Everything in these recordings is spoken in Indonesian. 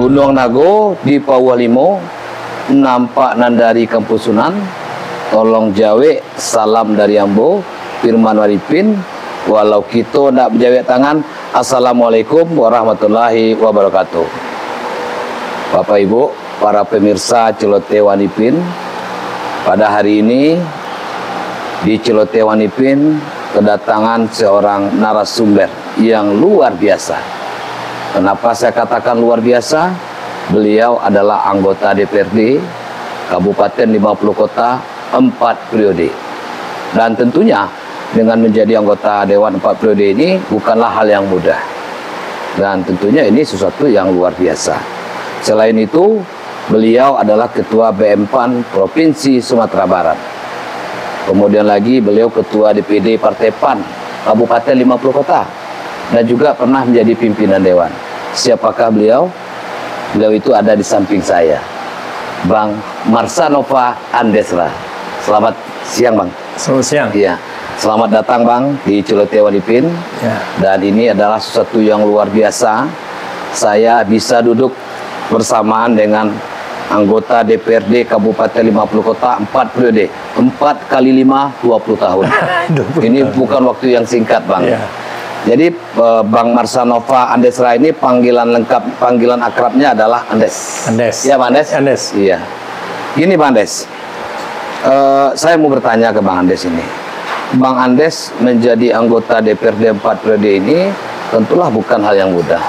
Gunung Nago di Pawalimo, nampak nandari Kampus Sunan, tolong jawe salam dari Ambo, Firman Waripin, walau kita nak berjawe tangan, Assalamualaikum warahmatullahi wabarakatuh. Bapak Ibu, para pemirsa Celoteh Wanipin, pada hari ini di Celoteh Wanipin kedatangan seorang narasumber yang luar biasa. Kenapa saya katakan luar biasa? Beliau adalah anggota DPRD Kabupaten 50 Kota 4 periode. Dan tentunya dengan menjadi anggota Dewan 4 periode ini bukanlah hal yang mudah. Dan tentunya ini sesuatu yang luar biasa. Selain itu, beliau adalah Ketua BM PAN Provinsi Sumatera Barat. Kemudian lagi beliau Ketua DPD Partai PAN Kabupaten 50 Kota. Dan juga pernah menjadi pimpinan Dewan. Siapakah beliau? Beliau itu ada di samping saya, Bang Marsanova Andesra. Selamat siang, Bang. Selamat siang. Iya. Selamat datang, Bang, di Celoteh Wanipin. Ya. Dan ini adalah sesuatu yang luar biasa. Saya bisa duduk bersamaan dengan anggota DPRD Kabupaten 50 Kota 4 periode. 4 kali 5, 20 tahun. 20 ini tahun. bukan waktu yang singkat, Bang. Ya. Jadi Bang Marsanova Andesra ini panggilan lengkap, panggilan akrabnya adalah Andes. Andes. Iya, Bang Andes? Andes. Iya. Gini, Bang Andes. Saya mau bertanya ke Bang Andes ini. Bang Andes menjadi anggota DPRD 4 periode ini tentulah bukan hal yang mudah.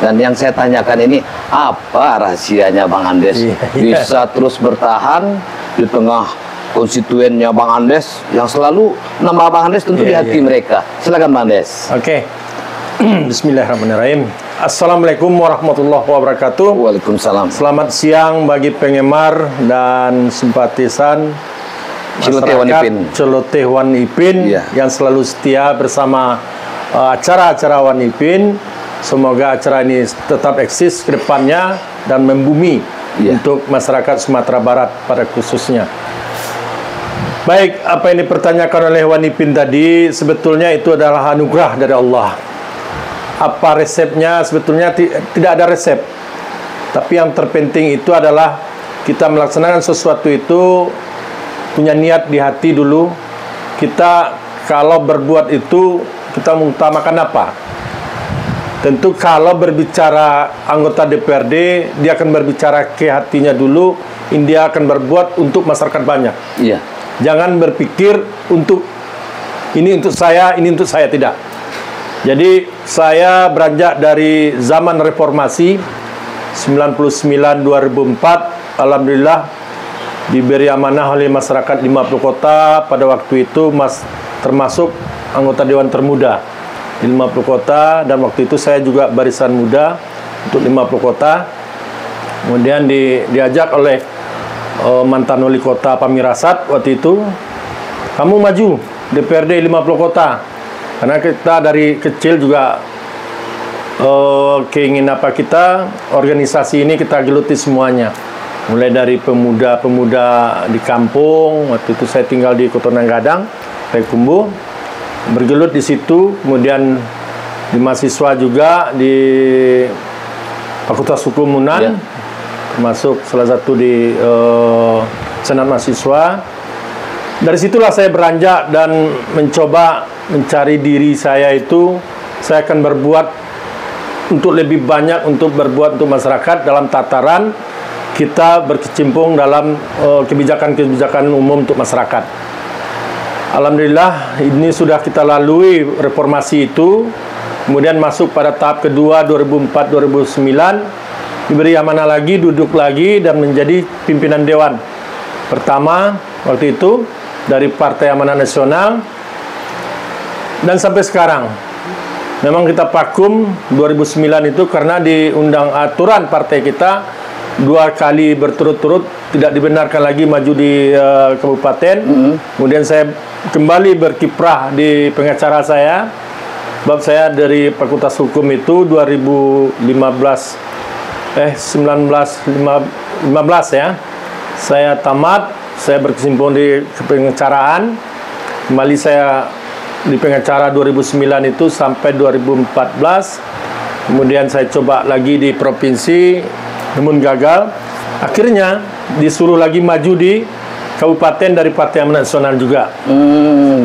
Dan yang saya tanyakan ini, apa rahasianya Bang Andes bisa terus bertahan di tengah konstituennya Bang Andes yang selalu nama Bang Andes tentu di hati mereka. Silakan Bang Andes. Oke. Bismillahirrahmanirrahim. Assalamualaikum warahmatullahi wabarakatuh. Waalaikumsalam. Selamat siang bagi penggemar dan simpatisan Celoteh Wanipin. Celoteh Wanipin yang selalu setia bersama acara-acara Wanipin. Semoga acara ini tetap eksis ke depannya dan membumi untuk masyarakat Sumatera Barat pada khususnya. Baik, apa yang dipertanyakan oleh Wanipin tadi sebetulnya itu adalah anugerah dari Allah. Apa resepnya? Sebetulnya tidak ada resep. Tapi yang terpenting itu adalah kita melaksanakan sesuatu itu punya niat di hati dulu. Kita kalau berbuat itu kita mengutamakan apa? Tentu kalau berbicara anggota DPRD, dia akan berbicara ke hatinya dulu. Dia akan berbuat untuk masyarakat banyak. Iya. Jangan berpikir untuk ini untuk saya, ini untuk saya, tidak. Jadi saya beranjak dari zaman reformasi 99-2004, alhamdulillah diberi amanah oleh masyarakat 50 Kota pada waktu itu termasuk anggota Dewan Termuda di 50 Kota, dan waktu itu saya juga barisan muda untuk 50 Kota. Kemudian diajak oleh mantan wali kota Pamirasat waktu itu, kamu maju DPRD 50 Kota, karena kita dari kecil juga keinginan apa kita, organisasi ini kita geluti semuanya, mulai dari pemuda-pemuda di kampung. Waktu itu saya tinggal di Kotonan Gadang, Rekumbu, bergelut di situ. Kemudian di mahasiswa juga di Fakultas Hukum Unan, termasuk salah satu di Senat Mahasiswa. Dari situlah saya beranjak dan mencoba mencari diri saya itu. Saya akan berbuat untuk lebih banyak, untuk berbuat untuk masyarakat dalam tataran kita berkecimpung dalam kebijakan-kebijakan umum untuk masyarakat. Alhamdulillah ini sudah kita lalui reformasi itu. Kemudian masuk pada tahap kedua 2004-2009. Diberi amanah lagi, duduk lagi dan menjadi pimpinan Dewan pertama waktu itu dari Partai Amanat Nasional, dan sampai sekarang. Memang kita vakum 2009 itu karena di undang aturan partai kita 2 kali berturut-turut tidak dibenarkan lagi maju di kabupaten. Kemudian saya kembali berkiprah di pengacara saya, sebab saya dari Fakultas Hukum itu 1915 ya, saya tamat, saya berkecimpung di pengacaraan. Kembali saya di pengacara 2009 itu sampai 2014. Kemudian saya coba lagi di provinsi namun gagal. Akhirnya disuruh lagi maju di kabupaten dari Partai Amanat Nasional juga.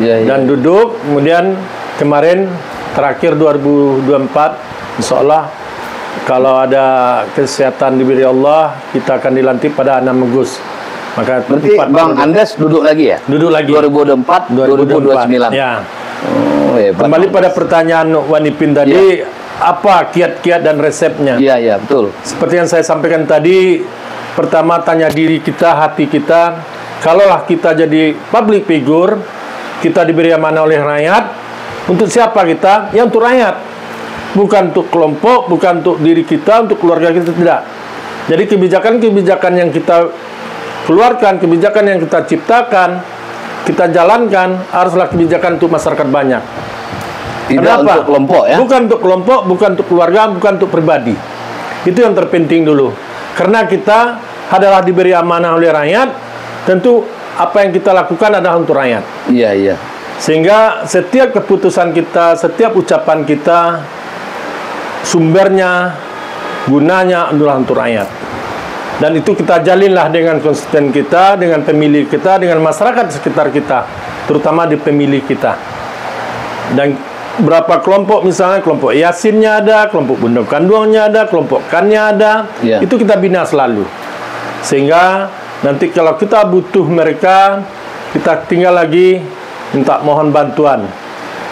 Dan duduk, kemudian kemarin terakhir 2024, insya Allah kalau ada kesehatan diberi Allah, kita akan dilantik pada 6 Agustus. Maka berarti Bang Andes duduk lagi ya? Duduk lagi. 2024, 2029. Ya. Kembali pada pertanyaan Wanipin tadi, apa kiat-kiat dan resepnya? Iya, betul. Seperti yang saya sampaikan tadi, pertama tanya diri kita, hati kita. Kalaulah kita jadi public figure, kita diberi amanah oleh rakyat, untuk siapa kita? Ya untuk rakyat. Bukan untuk kelompok, bukan untuk diri kita, untuk keluarga kita, tidak. Jadi kebijakan-kebijakan yang kita keluarkan, kebijakan yang kita ciptakan, kita jalankan, haruslah kebijakan untuk masyarakat banyak. Tidak untuk kelompok ya? Bukan untuk kelompok, bukan untuk keluarga, bukan untuk pribadi. Itu yang terpenting dulu. Karena kita adalah diberi amanah oleh rakyat, tentu apa yang kita lakukan adalah untuk rakyat. Iya. Sehingga setiap keputusan kita, setiap ucapan kita, sumbernya, gunanya adalah untuk rakyat. Dan itu kita jalinlah dengan konstituen kita, dengan pemilih kita, dengan masyarakat sekitar kita, terutama di pemilih kita. Dan berapa kelompok, misalnya kelompok Yasinnya ada, kelompok Bunda Kanduangnya ada, kelompok Kannya ada, itu kita bina selalu. Sehingga nanti kalau kita butuh mereka, kita tinggal lagi minta mohon bantuan.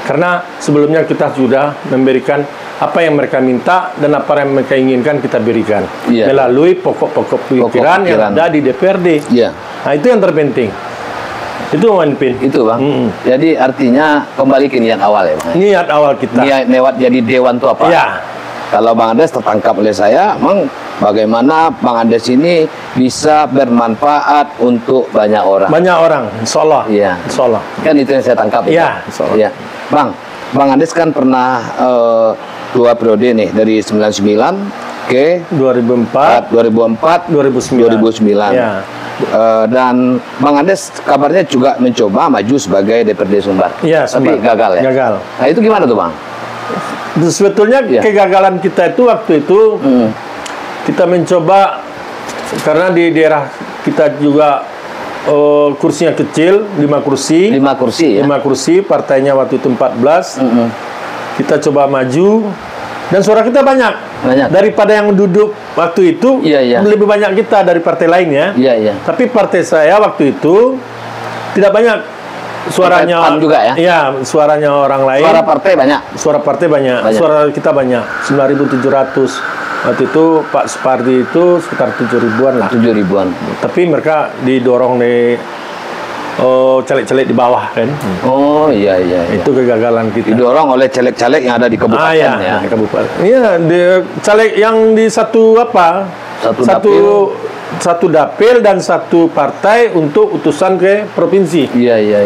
Karena sebelumnya kita sudah memberikan apa yang mereka minta dan apa yang mereka inginkan kita berikan melalui pokok-pokok pikiran yang ada di DPRD. Nah, itu yang terpenting. Itu Wanipin. Itu Bang. Jadi artinya kembali ke niat awal ya Bang. Niat awal kita. Niat lewat jadi dewan itu apa? Kalau Bang Andes tertangkap oleh saya, Bang, bagaimana Bang Andes ini bisa bermanfaat untuk banyak orang? Banyak orang, insya Allah. Insya Allah. Kan itu yang saya tangkap. Insya Allah. Bang Andes kan pernah 2 periode nih, dari 99 ke 2004, 2009. Dan Bang Andes kabarnya juga mencoba maju sebagai DPRD Sumbar. Tapi gagal ya? Gagal. Nah, itu gimana tuh Bang? Sebetulnya kegagalan kita itu waktu itu kita mencoba, karena di daerah kita juga kursinya kecil, 5 kursi. 5 kursi ya? 5 kursi, partainya waktu itu 14. Kita coba maju, dan suara kita banyak. Daripada yang duduk waktu itu, lebih banyak kita dari partai lain ya. Tapi partai saya waktu itu tidak banyak suaranya juga ya? Iya, suaranya orang lain. Suara partai banyak? Suara partai banyak. Suara kita banyak, 9.700. Waktu itu Pak Supardi itu sekitar 7.000-an lah. 7.000-an. Tapi mereka didorong di caleg-caleg di bawah kan. Iya. Itu kegagalan kita. Didorong oleh caleg-caleg yang ada di kabupaten ya. Di kabupaten. Iya, di caleg yang di satu dapil dan satu partai untuk utusan ke provinsi. Iya.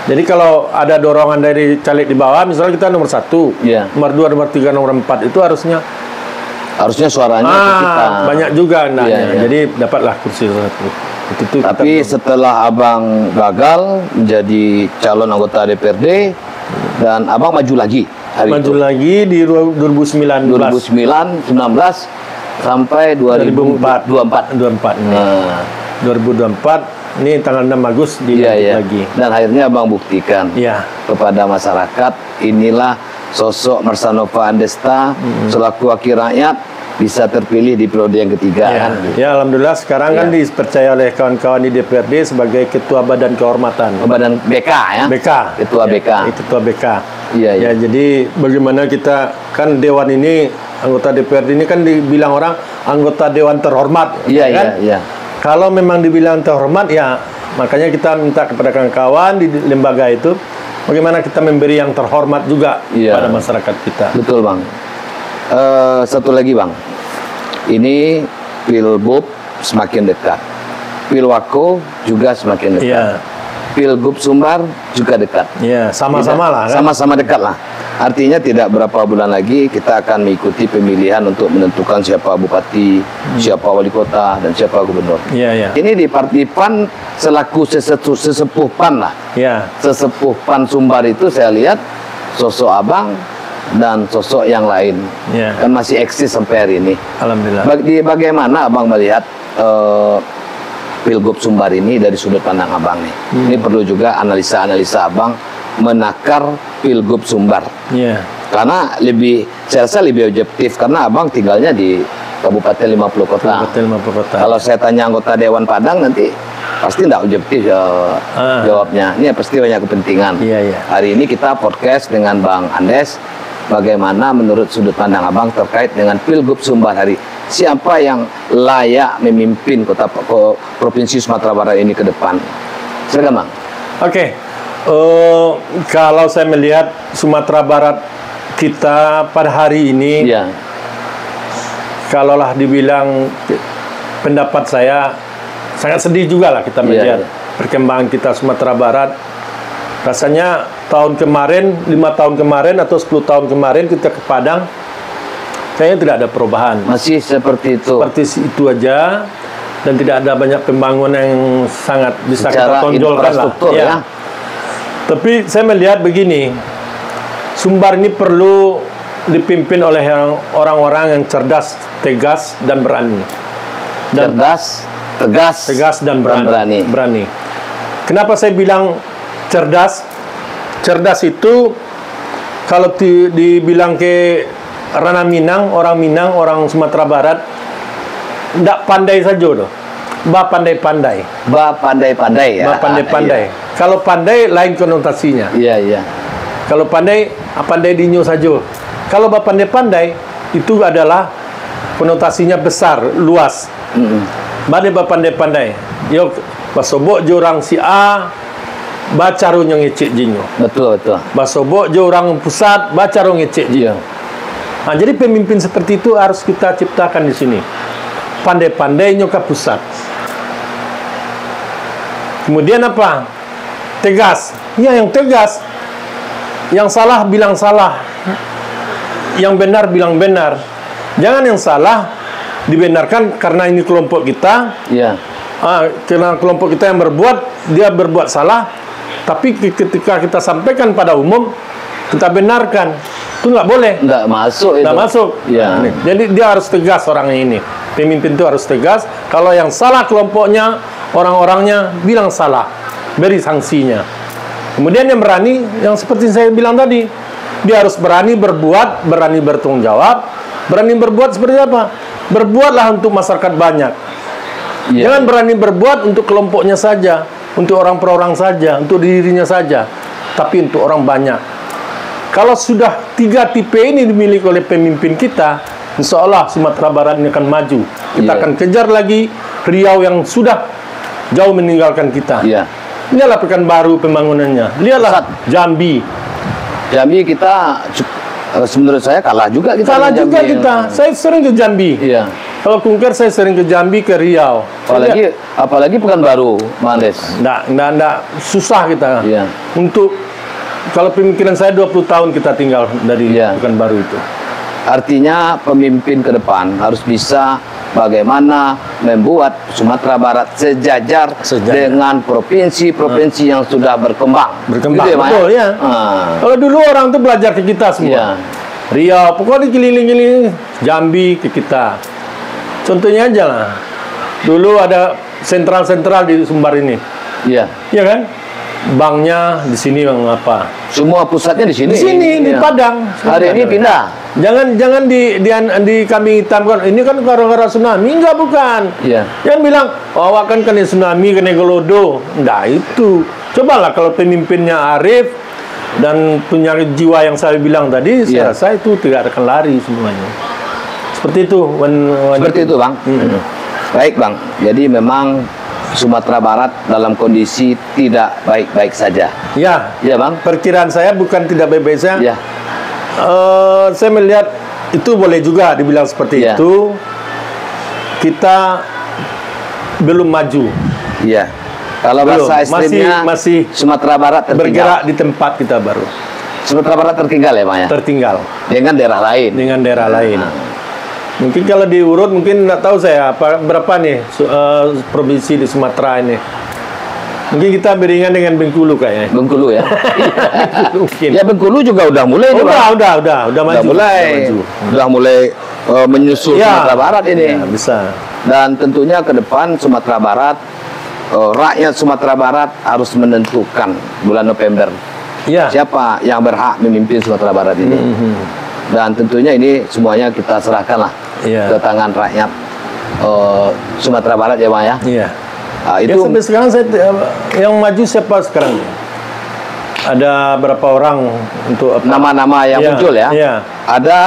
Jadi kalau ada dorongan dari caleg di bawah, misalnya kita nomor 1, nomor 2, nomor 3, nomor 4, itu harusnya suaranya kita banyak juga jadi dapatlah kursi 1. Tapi setelah Abang gagal menjadi calon anggota DPRD, dan Abang maju lagi lagi di 2019 sampai 2024 ini tanggal 6 Agustus lagi. Dan akhirnya Abang buktikan kepada masyarakat, inilah sosok Marsanova Andesta selaku wakil rakyat bisa terpilih di periode yang ketiga kan? Alhamdulillah sekarang kan dipercaya oleh kawan-kawan di DPRD sebagai Ketua Badan Kehormatan. Badan BK ya? Ketua BK. Ketua BK. Jadi bagaimana kita, kan Dewan ini, anggota DPRD ini kan dibilang orang anggota Dewan terhormat. Kalau memang dibilang terhormat, makanya kita minta kepada kawan-kawan di lembaga itu, bagaimana kita memberi yang terhormat juga pada masyarakat kita. Betul Bang. Satu lagi Bang, ini Pilbub semakin dekat, Pilwako juga semakin dekat, Pilgub Sumbar juga dekat. Sama-sama lah kan? Sama-sama dekat lah. Artinya tidak berapa bulan lagi kita akan mengikuti pemilihan untuk menentukan siapa bupati, siapa wali kota, dan siapa gubernur. Ini di Partai PAN selaku sesepuh PAN lah. Sesepuh PAN Sumbar itu saya lihat sosok Abang dan sosok yang lain kan masih eksis sampai hari ini. Alhamdulillah. Bagaimana Abang melihat Pilgub Sumbar ini dari sudut pandang Abang nih? Ini perlu juga analisa-analisa Abang menakar Pilgub Sumbar. Karena saya rasa lebih objektif karena Abang tinggalnya di Kabupaten 50 Kota. Kalau saya tanya anggota Dewan Padang nanti pasti tidak objektif jawabnya. Ini pasti banyak kepentingan. Hari ini kita podcast dengan Bang Andes. Bagaimana menurut sudut pandang Abang terkait dengan Pilgub Sumbar hari? Siapa yang layak memimpin Provinsi Sumatera Barat ini ke depan? Silakan Bang. Oke. Kalau saya melihat Sumatera Barat kita pada hari ini, kalaulah dibilang pendapat saya sangat sedih juga lah kita melihat perkembangan kita Sumatera Barat. Rasanya tahun kemarin, 5 tahun kemarin atau 10 tahun kemarin kita ke Padang, kayaknya tidak ada perubahan. Masih seperti itu. Seperti itu aja, dan tidak ada banyak pembangunan yang sangat bisa kita tonjolkan lah. Tapi saya melihat begini, Sumbar ini perlu dipimpin oleh orang-orang yang cerdas, tegas, dan berani. Tegas dan berani. Kenapa saya bilang cerdas? Cerdas itu kalau dibilang ke ranah Minang, orang Sumatera Barat, tidak pandai saja loh. Pandai-pandai. Pandai-pandai. Kalau pandai lain konotasinya. Kalau pandai dinyo saja. Kalau pandai-pandai itu adalah konotasinya besar, luas. Bade pandai-pandai. Yo basobok je orang si A, baca ro ngecek jinyo. Betul. Basobok je orang pusat, baca ro ngecek jinyo. Nah, jadi pemimpin seperti itu harus kita ciptakan di sini. Pandai-pandai nyoka pusat. Kemudian apa? Tegas. Yang tegas. Yang salah bilang salah. Yang benar bilang benar. Jangan yang salah dibenarkan karena ini kelompok kita. Karena kelompok kita yang dia berbuat salah. Tapi ketika kita sampaikan pada umum, kita benarkan. Itu nggak boleh. Nggak masuk itu. Nggak masuk. Jadi dia harus tegas orangnya ini. Pemimpin itu harus tegas. Kalau yang salah kelompoknya, orang-orangnya bilang salah, beri sanksinya. Kemudian yang berani, yang seperti saya bilang tadi, dia harus berani berbuat, berani bertanggung jawab. Berani berbuat seperti apa? Berbuatlah untuk masyarakat banyak. Jangan berani berbuat untuk kelompoknya saja, untuk orang per orang saja, untuk dirinya saja, tapi untuk orang banyak. Kalau sudah 3 tipe ini dimiliki oleh pemimpin kita, insya Allah Sumatera Barat ini akan maju. Kita akan kejar lagi Riau yang sudah jauh meninggalkan kita. Lihatlah Pekanbaru pembangunannya. Lihatlah Jambi. Jambi kita, menurut saya kalah juga kita. Saya sering ke Jambi. Kalau kunker saya sering ke Jambi, ke Riau. Apalagi Pekanbaru, Mandes. Nggak susah kita. Untuk kalau pemikiran saya 20 tahun kita tinggal dari Pekanbaru itu. Artinya pemimpin ke depan harus bisa bagaimana membuat Sumatera Barat sejajar dengan provinsi-provinsi yang sudah berkembang. Gitu ya, betul ya. Kalau dulu orang tuh belajar ke kita semua. Riau, pokoknya keliling-keliling Jambi ke kita. Contohnya aja lah. Dulu ada sentral-sentral di Sumbar ini. Iya kan? Banknya di sini apa? Semua pusatnya di sini. Di sini di Padang. Hari ini pindah. Jangan di kami hitamkan. Ini kan gara-gara tsunami. Enggak, bukan. Jangan bilang, oh awak kan kena tsunami, kena gelodo. Enggak, itu. Cobalah kalau pemimpinnya arif dan punya jiwa yang saya bilang tadi, saya rasa itu tidak akan lari semuanya. Seperti itu. Seperti itu, Bang. Baik, Bang. Jadi memang Sumatera Barat dalam kondisi tidak baik-baik saja. Ya, Bang. Perkiraan saya bukan tidak baik-baik saja. Saya melihat itu boleh juga dibilang seperti itu. Kita belum maju. Kalau bahasa ekstrimnya masih Sumatera Barat tertinggal. Bergerak di tempat kita baru. Sumatera Barat tertinggal ya, Bang ya? Tertinggal. Dengan daerah lain. Mungkin kalau diurut, mungkin nggak tahu saya berapa nih provinsi di Sumatera ini. Mungkin kita beringan dengan Bengkulu kayaknya. Bengkulu ya. Mungkin. Ya Bengkulu juga udah mulai nih, Bang. Udah maju. Udah mulai menyusul Ya. Sumatera Barat ini. Ya, bisa. Dan tentunya ke depan Sumatera Barat, rakyat Sumatera Barat harus menentukan bulan November Ya. siapa yang berhak memimpin Sumatera Barat ini. Dan tentunya ini semuanya kita serahkanlah Ya. ke tangan rakyat Sumatera Barat ya, Bang ya. Iya. Nah, Ya, itu sampai sekarang yang maju siapa sekarang? Ada berapa orang untuk apa? nama-nama yang Ya, muncul ya. ya. Ada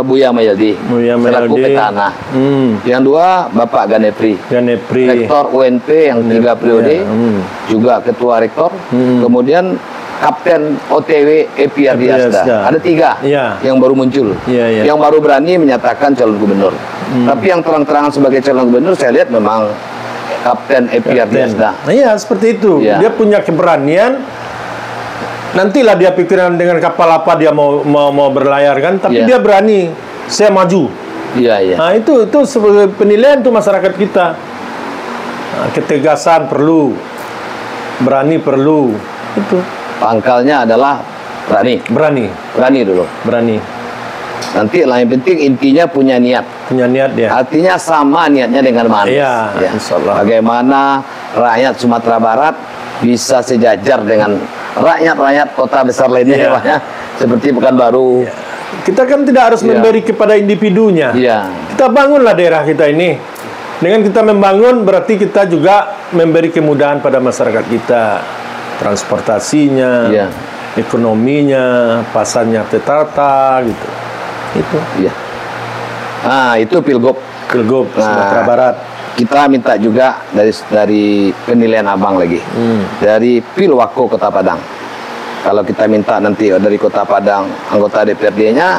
Buya Mayaldi selaku petahana. Yang dua Bapak Ganepri, Rektor UNP yang 3 periode, juga Ketua Rektor. Kemudian Kapten OTW Epi Ardiasda. Ada 3 yang baru muncul, yang baru berani menyatakan calon gubernur. Tapi yang terang-terangan sebagai calon gubernur saya lihat memang Kapten Epi Ardiasda. Nah, iya seperti itu. Ya. Dia punya keberanian. Nantilah dia pikiran dengan kapal apa dia mau berlayar kan, tapi Ya. dia berani. Saya maju. Iya. Nah, itu sebagai penilaian tuh masyarakat kita. Nah, ketegasan perlu, berani perlu. Itu Pangkalnya adalah berani dulu. berani. Nanti lah yang penting intinya punya niat. Punya niat dia. Artinya sama niatnya dengan Manis. Iya, insyaallah. Bagaimana rakyat Sumatera Barat bisa sejajar dengan rakyat-rakyat kota besar lainnya, Iya. Pak, ya. Seperti Pekanbaru. Kita kan tidak harus Iya. memberi kepada individunya. Iya. Kita bangunlah daerah kita ini. Dengan kita membangun berarti kita juga memberi kemudahan pada masyarakat kita. Transportasinya, Iya. ekonominya, pasarnya tertata gitu. Itu Iya. Nah, itu Pilgub. Pilgub Nah, Sumatera Barat. Kita minta juga dari penilaian Abang lagi. Dari Pilwako Kota Padang. Kalau kita minta nanti dari Kota Padang anggota DPRD-nya,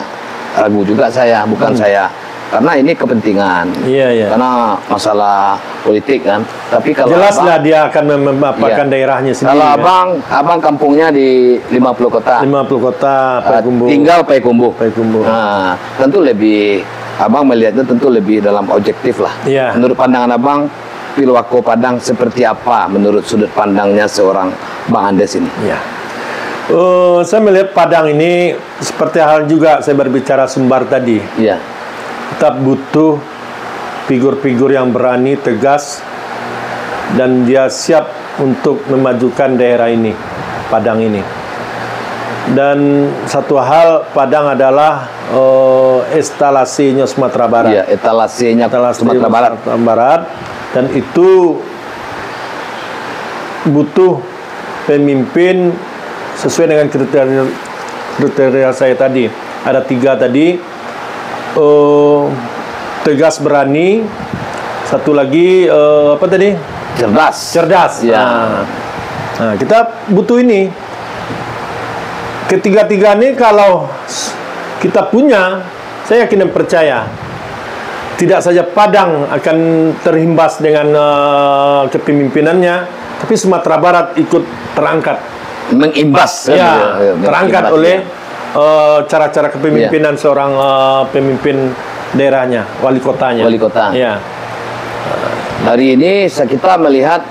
ragu juga saya, bukan saya. Karena ini kepentingan. Iya. Karena masalah politik kan. Tapi kalau Jelaslah Abang, dia akan memaparkan Iya. daerahnya sendiri. kalau kan? abang kampungnya di 50 kota. 50 kota Payakumbuh. Tinggal Payakumbuh. Payakumbuh. Nah, tentu lebih Abang melihatnya tentu lebih dalam objektif lah. Iya. Menurut pandangan Abang, Pilwako Padang seperti apa menurut sudut pandangnya seorang Bang Andes ini? Ya. Saya melihat Padang ini seperti hal juga saya berbicara Sumbar tadi. Iya. Kita butuh figur-figur yang berani, tegas, dan dia siap untuk memajukan daerah ini, Padang ini. Dan satu hal, Padang adalah instalasinya Sumatera Barat. Iya, etalasenya Sumatera Barat. Dan itu butuh pemimpin sesuai dengan kriteria saya tadi. Ada 3 tadi. Tegas, berani. Satu lagi apa tadi? Cerdas. Ya. Nah, kita butuh ini. Ketiga-tiga ini kalau kita punya, saya yakin dan percaya tidak saja Padang akan terhimbas dengan kepemimpinannya, tapi Sumatera Barat ikut terangkat. Mengimbas. Ya, terangkat mengimbas, oleh ya. cara-cara kepemimpinan seorang pemimpin daerahnya, wali kotanya. Wali kota. Ya. Hari ini kita melihat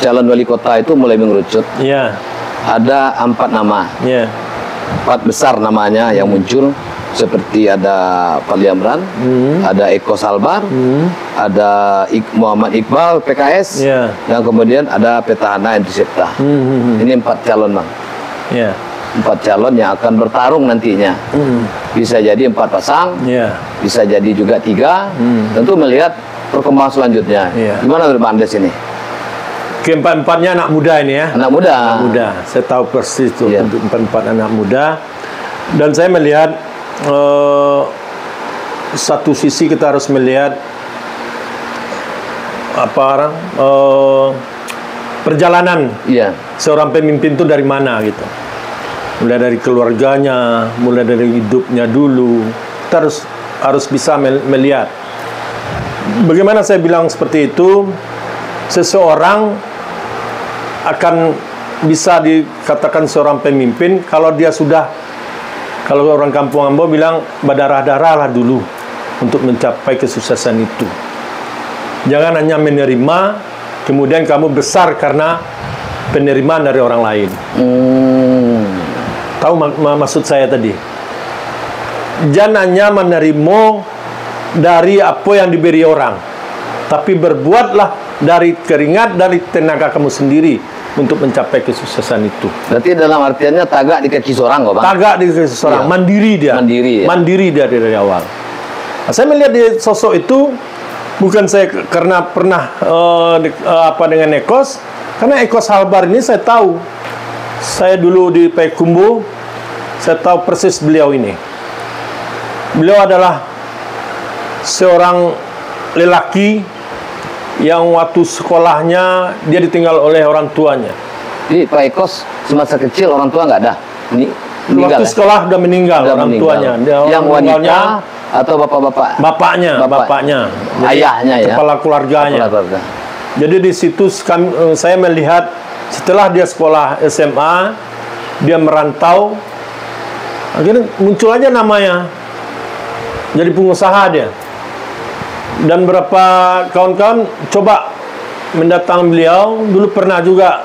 calon wali kota itu mulai mengerucut. Ya. Ada 4 nama. Ya. 4 besar namanya yang muncul, seperti ada Fadli Amran, ada Eko Salbar, ada Muhammad Iqbal PKS, Ya. dan kemudian ada petahana Edi Septa. Ini 4 calon, Bang. Ya. 4 calon yang akan bertarung nantinya. Bisa jadi 4 pasang, Ya. bisa jadi juga 3. Tentu melihat perkembangan selanjutnya. Iya. Gimana menurut Pak Andes ini? Keempat-empatnya anak muda ini ya. Anak muda. Anak muda. Saya tahu persis itu Iya. empat anak muda. Dan saya melihat satu sisi kita harus melihat perjalanan Iya. seorang pemimpin itu dari mana gitu. Mulai dari keluarganya, mulai dari hidupnya dulu. Kita harus bisa melihat. Bagaimana saya bilang seperti itu? Seseorang akan bisa dikatakan seorang pemimpin kalau dia sudah, kalau orang kampung Ambo bilang, berdarah-darah lah dulu untuk mencapai kesuksesan itu. Jangan hanya menerima, kemudian kamu besar karena penerimaan dari orang lain. Tahu maksud saya tadi? Jangan hanya menerima dari apa yang diberi orang, tapi berbuatlah dari keringat, dari tenaga kamu sendiri untuk mencapai kesuksesan itu. Berarti dalam artiannya tagak di kaki seorang kok, Bang? Tagak di kaki seorang, Iya. mandiri dia. Mandiri, ya? Mandiri dia dari awal. Nah, saya melihat di sosok itu, bukan saya karena pernah dengan Ecos, karena Ecos Halbar ini saya tahu. Saya dulu di Payakumbuh, saya tahu persis beliau ini. Beliau adalah seorang lelaki yang waktu sekolahnya dia ditinggal oleh orang tuanya. Jadi Pak Ecos semasa kecil orang tua nggak ada? Waktu sekolah udah meninggal orang tuanya. Yang wanita atau bapak-bapak? Bapaknya. Jadi, ayahnya ya? Kepala keluarganya. Jadi di situ saya melihat setelah dia sekolah SMA, dia merantau, akhirnya muncul aja namanya. Jadi pengusaha dia. Dan beberapa kawan-kawan coba mendatang beliau. Dulu pernah juga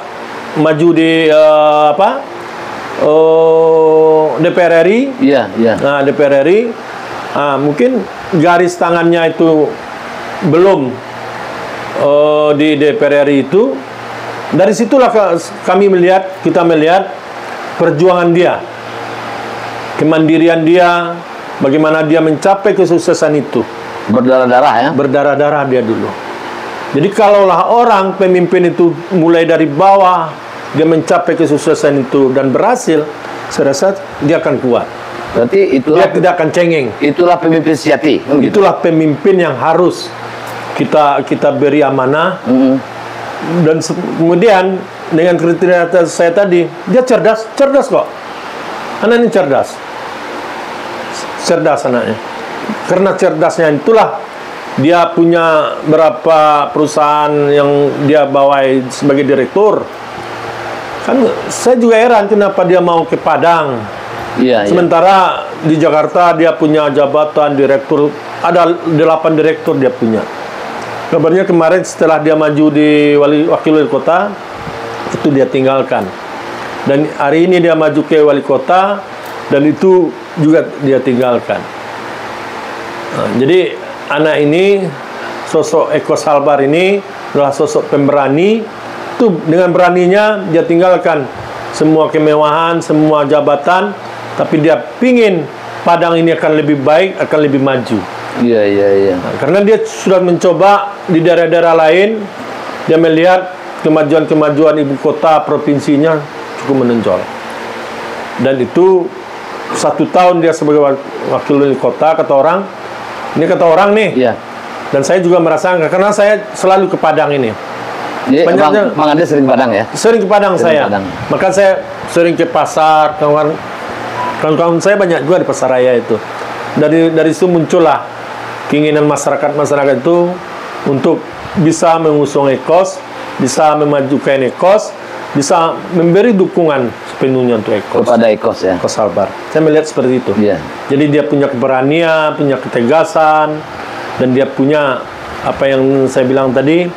maju di DPR RI. Iya. Nah, DPR RI. Mungkin garis tangannya itu belum di DPR RI itu. Dari situlah kita melihat perjuangan dia, kemandirian dia, bagaimana dia mencapai kesuksesan itu. Berdarah-darah ya? Berdarah-darah dia dulu. Jadi kalaulah orang pemimpin itu mulai dari bawah, dia mencapai kesuksesan itu dan berhasil, saya rasa dia akan kuat. Berarti itulah, dia tidak akan cengeng. Itulah pemimpin sejati. Itulah pemimpin yang harus kita beri amanah. Dan kemudian dengan kriteria saya tadi, dia cerdas kok. Anak ini cerdas anaknya. Karena cerdasnya itulah dia punya berapa perusahaan yang dia bawai sebagai direktur. Kan saya juga heran kenapa dia mau ke Padang. Sementara di Jakarta dia punya jabatan direktur, ada 8 direktur dia punya. Kabarnya kemarin setelah dia maju di wakil wali kota, itu dia tinggalkan. Dan hari ini dia maju ke wali kota, dan itu juga dia tinggalkan. Nah, jadi anak ini, sosok Ecos Halbar ini adalah sosok pemberani. Itu dengan beraninya dia tinggalkan semua kemewahan, semua jabatan, tapi dia pingin Padang ini akan lebih baik, akan lebih maju. Iya. Nah, karena dia sudah mencoba di daerah-daerah lain, dia melihat kemajuan ibu kota provinsinya cukup menonjol. Dan itu 1 tahun dia sebagai wakil wali kota, kata orang nih. Iya. Dan saya juga merasa, karena saya selalu ke Padang ini. Jadi Bang Ade sering ke Padang ya? Sering ke Padang saya. Maka saya sering ke pasar, kawan-kawan saya banyak juga di pasar raya itu. Dari itu muncullah keinginan masyarakat itu untuk bisa mengusung Ecos, bisa memajukan Ecos, bisa memberi dukungan sepenuhnya untuk Ecos. Kepada Ecos ya? Ecos Halbar. Saya melihat seperti itu. Iya. Jadi dia punya keberanian, punya ketegasan, dan dia punya apa yang saya bilang tadi,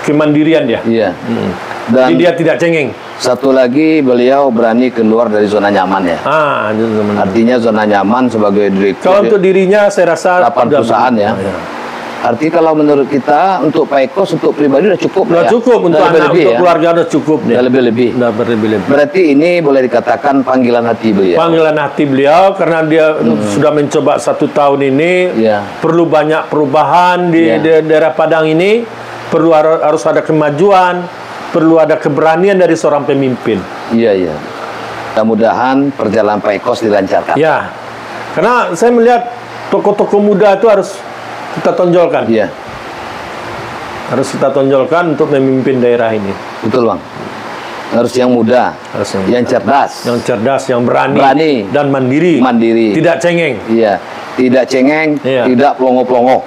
kemandirian dia. Iya. Jadi dia tidak cengeng. Satu lagi, beliau berani keluar dari zona nyaman ya. Artinya zona nyaman sebagai direktur. Kalau untuk dirinya saya rasa 8 perusahaan ya. Artinya kalau menurut kita untuk Pak Ecos, untuk pribadi udah cukup. Udah cukup untuk anak, untuk keluarga udah cukup. Udah lebih-lebih. Berarti ini boleh dikatakan panggilan hati beliau. Panggilan hati beliau karena dia sudah mencoba 1 tahun ini. Perlu banyak perubahan di daerah Padang ini. Perlu harus ada kemajuan. Perlu ada keberanian dari seorang pemimpin. Iya. Mudah-mudahan perjalanan Pak Ecos dilancarkan. Ya, karena saya melihat tokoh-tokoh muda itu harus kita tonjolkan. Iya. Harus kita tonjolkan untuk memimpin daerah ini. Betul, Bang. Harus yang muda, yang cerdas, yang berani dan mandiri. Tidak cengeng. Iya. Tidak cengeng, tidak plongo-plongo.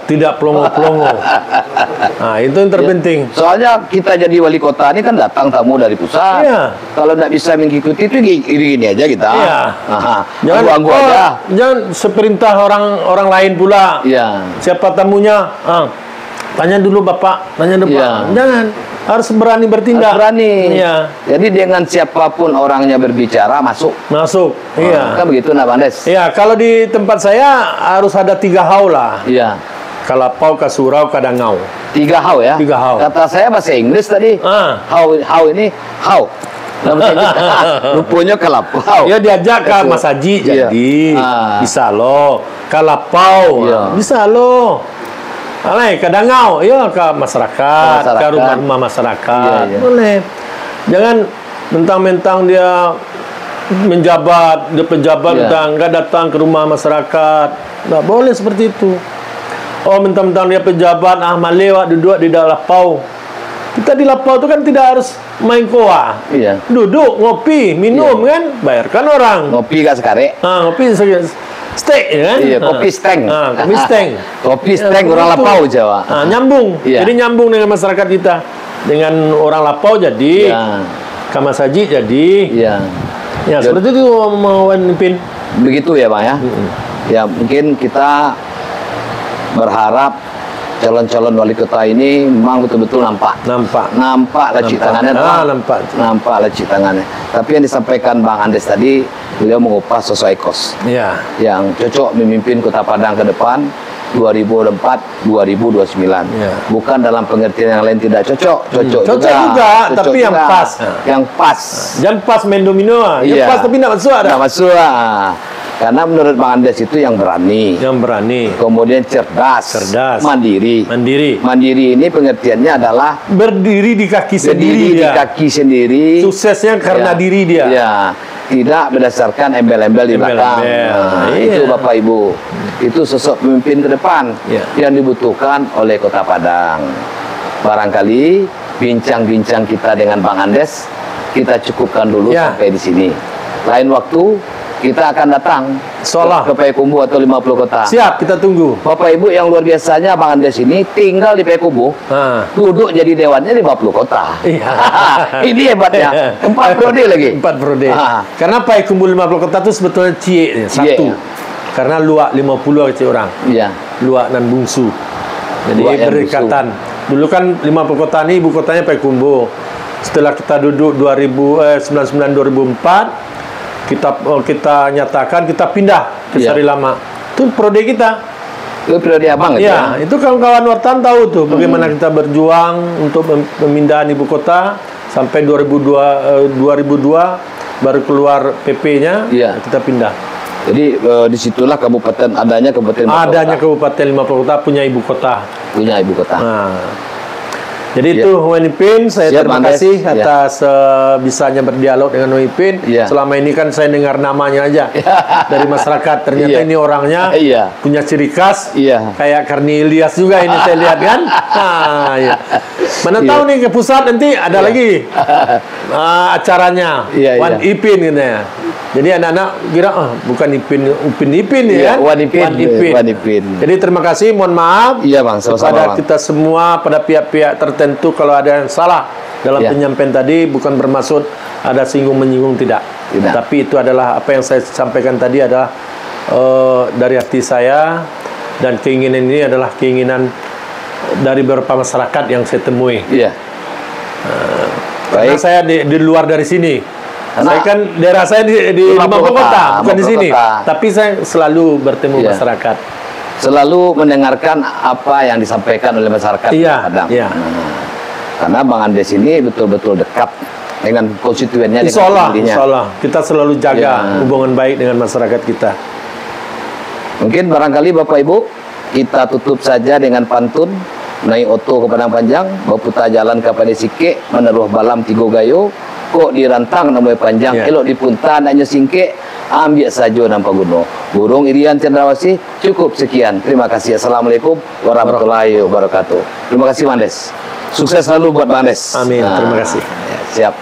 Nah, itu yang terpenting. Soalnya kita jadi wali kota ini kan datang tamu dari pusat. Kalau tidak bisa mengikuti itu gini aja kita. Jangan jangan seperintah orang lain pula. Siapa tamunya? Tanya dulu Bapak, tanya dulu Pak. Jangan, harus berani bertindak. Harus berani. Iya. Jadi dengan siapapun orangnya berbicara masuk. Masuk. Iya. Kan begitu nak Bang Des? Iya, kalau di tempat saya harus ada 3 hau lah. Iya. Kalapau, kasurau, kadangau. 3 hau ya? 3 hau. Kata saya bahasa Inggris tadi. Hau ini hau. Rupanya kalapau. Ya diajak ke Mas Haji jadi bisa lo. Kalapau bisa lo. Alay, kadangau, ya ke masyarakat, ke rumah-rumah masyarakat. Boleh. Jangan mentang-mentang dia menjabat, dia pejabat nggak datang ke rumah masyarakat. Nggak boleh seperti itu. Oh, mentang-mentang dia pejabat, malewat duduk di dalam lapau. Kita di lapau itu kan tidak harus main koa. Duduk, ngopi, minum kan, bayarkan orang. Ngopi gak sekare. Ngopi steak ya kan? Iya, kopi steng. Kopi steng. Kopi steng orang lapau Jawa. Nyambung. Jadi nyambung dengan masyarakat kita. Dengan orang lapau jadi Mas Haji jadi. Ya, seperti itu mau Ipin. Begitu ya, Pak ya. Ya, mungkin kita berharap calon-calon wali kota ini memang betul-betul nampak laci tangannya, nampak laci tangannya. Tapi yang disampaikan Bang Andes tadi, beliau mengupas sosok Ekos yang cocok memimpin Kota Padang ke depan 2024-2029. Bukan dalam pengertian yang lain tidak cocok, cocok juga, tapi yang pas. Yang pas. Jangan pas main domino, yang pas tapi tidak masuk ada. Tidak masuk. Karena menurut Bang Andes itu yang berani. Kemudian cerdas. Mandiri. Mandiri ini pengertiannya adalah berdiri di kaki sendiri. Suksesnya karena diri dia. Tidak berdasarkan embel-embel di belakang. Itu Bapak Ibu. Itu sosok pemimpin ke depan yang dibutuhkan oleh Kota Padang. Barangkali bincang-bincang kita dengan Bang Andes kita cukupkan dulu sampai di sini. Lain waktu kita akan datang ke Payakumbuh atau 50 kota. Siap, kita tunggu. Bapak Ibu yang luar biasanya Bang Andes ini tinggal di Payakumbuh, duduk jadi dewannya di 50 kota. Ini hebatnya. 4 periode lagi. 4 periode. Karena Payakumbuh 50 kota itu sebetulnya satu. Karena luak 50 kecil orang. Luak nan bungsu. Jadi berdekatan. Dulu kan 50 kota ini ibu kotanya Payakumbuh. Setelah kita duduk 99-2004 kita nyatakan kita pindah ke Sari Lama. Itu periode kita. Itu periode Abang itu kawan-kawan wartawan tahu tuh bagaimana kita berjuang untuk pemindahan ibu kota sampai 2002 baru keluar PP-nya kita pindah. Jadi disitulah adanya kabupaten 50 kota punya ibu kota. Jadi itu Wan Ipin, saya terima kasih atas bisanya berdialog dengan Wan Ipin. Selama ini kan saya dengar namanya aja dari masyarakat. Ternyata ini orangnya punya ciri khas, kayak Karni Ilyas juga ini saya lihat kan. Mana tahu nih ke pusat nanti ada lagi acaranya Wan Ipin katanya. Jadi anak-anak kira bukan Ipin ya kan? Wan Ipin. Jadi terima kasih, mohon maaf kepada kita semua, pada pihak-pihak tertentu kalau ada yang salah dalam penyampaian tadi, bukan bermaksud ada singgung-menyinggung, tidak. Tapi itu adalah apa yang saya sampaikan tadi adalah dari hati saya, dan keinginan ini adalah keinginan dari beberapa masyarakat yang saya temui. Karena saya di luar dari sini. Saya kan daerah saya di 50 kota, bukan di sini. Tapi saya selalu bertemu masyarakat. Selalu mendengarkan apa yang disampaikan oleh masyarakat Padang. Karena Bang Andes ini betul-betul dekat dengan konstituennya. Insya Allah. Kita selalu jaga hubungan baik dengan masyarakat kita. Mungkin barangkali Bapak Ibu, kita tutup saja dengan pantun. Naik oto ke Padang Panjang, baputa jalan ke Padesike, meneruh balam tigo gayo, kok dirantang namanya panjang, elok dipunta nanya singke, ambil saja nampak gunung. Burung Irian Cendrawasih, cukup sekian. Terima kasih. Assalamualaikum warahmatullahi wabarakatuh. Terima kasih Bang Andes. Sukses selalu buat Bang Andes. Amin. Terima kasih. Siap.